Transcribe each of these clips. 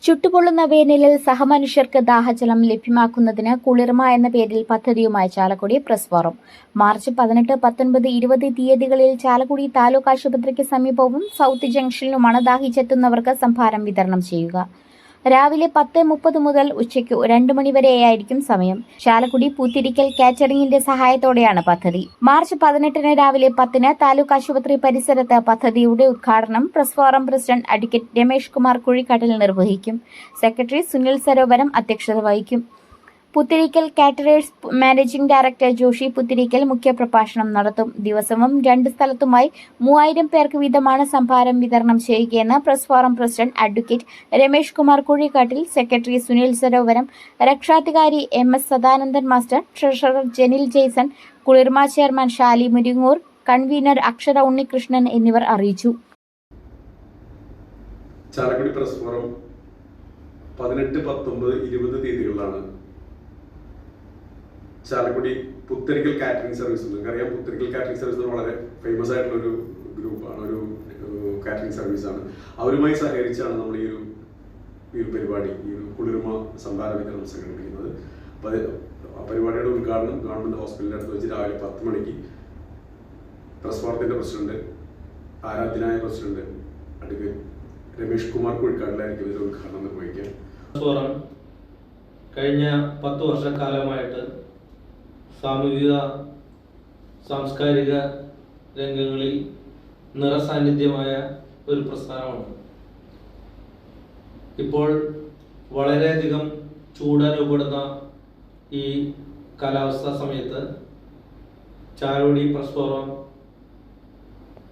ചുട്ടുപൊള്ളുന്ന വേനലിൽ സഹമനുഷ്യർക്ക് ദാഹജലം ലഭ്യമാക്കുന്നതിന് കുളിർമ എന്ന പേരിൽ പദ്ധതിയുമായി ചാലക്കുടി പ്രസ് ഫോറം. മാർച്ച് 18, 19, 20 തീയതികളിൽ ചാലക്കുടി താലൂക്ക് ആശുപത്രിക്ക് സമീപവും സൗത്ത് ജംഗ്ഷനിലുമാണ് ദാഹിച്ചെത്തുന്നവർക്ക് സംഭാരം വിതരണം ചെയ്യുക. രാവിലെ 10:30 മുതൽ ഉച്ചയ്ക്ക് 2 മണി വരെയായിരിക്കും സമയം. ചാലക്കുടി പൂത്തിരിക്കൽ കാറ്ററിംഗിന്റെ സഹായത്തോടെയാണ് പദ്ധതി. മാർച്ച് 18 രാവിലെ 10 താലൂക്ക് ആശുപത്രി പരിസരത്ത് പദ്ധതിയുടെ ഉദ്ഘാടനം press forum president advocate Ramesh Kumar Kuzhikkattil നിർവഹിക്കും. സെക്രട്ടറി സുനിൽ സരോവരം അധ്യക്ഷത വഹിക്കും. Puthirikkal caterers managing director Joshy Puthirikkal മുഖ്യപ്രഭാഷണം നടത്തും. ദിവസവും 2 സ്ഥലത്തുമായി 3000 പേർക്ക് വീതമാണ് സംഭാരം വിതരണം ചെയ്യുകയെന്ന് press forum president advocate Ramesh Kumar Kuzhikkattil, secretary Sunil Sarovaram, രക്ഷാധികാരി MS Sadanandan master, treasurer Jenil Jason, കുളിർമ ചെയർമാൻ ഷാലി മുരിങ്ങൂർ, കൺവീനർ അക്ഷര ഉണ്ണികൃഷ്ണൻ എന്നിവർ അറിയിച്ചു. Chalakudy press forum 18, 19, 20 തീയതികളിലാണ് Chalakudy Putharikkal catering service. നിങ്ങൾക്കറിയാം, പുത്തരിക്കൽ കാറ്ററിംഗ് സർവീസ് വളരെ ഫേമസ് ആയിട്ടുള്ള ഒരു ഗ്രൂപ്പാണ്, ഒരു കാറ്ററിംഗ് സർവീസാണ്. അവരുമായി സഹകരിച്ചാണ് നമ്മൾ ഈ ഒരു പരിപാടി, ഈ ഒരു കുളിർമ സംഭാര വിതരണം സംഘടിപ്പിക്കുന്നത്. അപ്പോൾ ആ പരിപാടിയുടെ ഉദ്ഘാടനം ഗവൺമെൻറ് ഹോസ്പിറ്റലിൻ്റെ അടുത്ത് വെച്ച് രാവിലെ 10 മണിക്ക് പ്രസ് ഫോറത്തിൻ്റെ പ്രസിഡന്റ്, ആരാധ്യനായ പ്രസിഡന്റ് അഡ്വക്കേറ്റ് രമേഷ് കുമാർ കുഴിക്കാട്ടിലായിരിക്കും ഇതിൻ്റെ ഉദ്ഘാടനം നിർവഹിക്കുക. ഫോറം കഴിഞ്ഞ 10 വർഷക്കാലമായിട്ട് സാമൂഹിക സാംസ്കാരിക രംഗങ്ങളിൽ നിറസാന്നിധ്യമായ ഒരു പ്രസ്ഥാനമാണ്. ഇപ്പോൾ വളരെയധികം ചൂടനുഭവപ്പെടുന്ന ഈ കാലാവസ്ഥാ സമയത്ത് ചാലക്കുടി പ്രസ് ഫോറം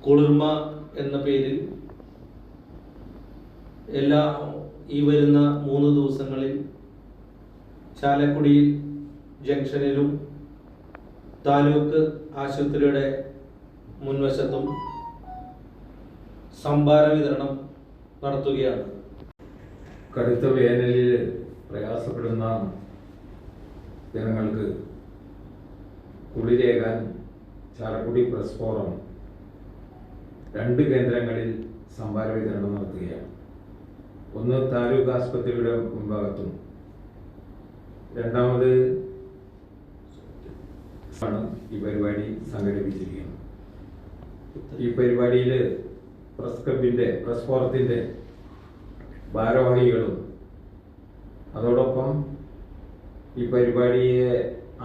കുളിർമ എന്ന പേരിൽ ഈ വരുന്ന 3 ദിവസങ്ങളിൽ ചാലക്കുടി ജംഗ്ഷനിലും താലൂക്ക് ആശുപത്രിയുടെ മുൻവശത്തും സംഭാര വിതരണം നടത്തുകയാണ്. കടുത്ത വേനലിൽ പ്രയാസപ്പെടുന്ന ജനങ്ങൾക്ക് കുളിരേകാൻ ചാലക്കുടി പ്രസ് ഫോറം 2 കേന്ദ്രങ്ങളിൽ സംഭാര വിതരണം നടത്തുകയാണ്. ഒന്ന് താലൂക്ക് ആശുപത്രിയുടെ മുൻഭാഗത്തും, രണ്ടാമത് ആണ് ഈ പരിപാടി സംഘടിപ്പിച്ചിരിക്കുന്നത്. ഈ പരിപാടിയിൽ പ്രസ് ഫോറത്തിൻ്റെ ഭാരവാഹികളും അതോടൊപ്പം ഈ പരിപാടിയെ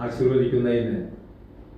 ആശീർവദിക്കുന്നതിന്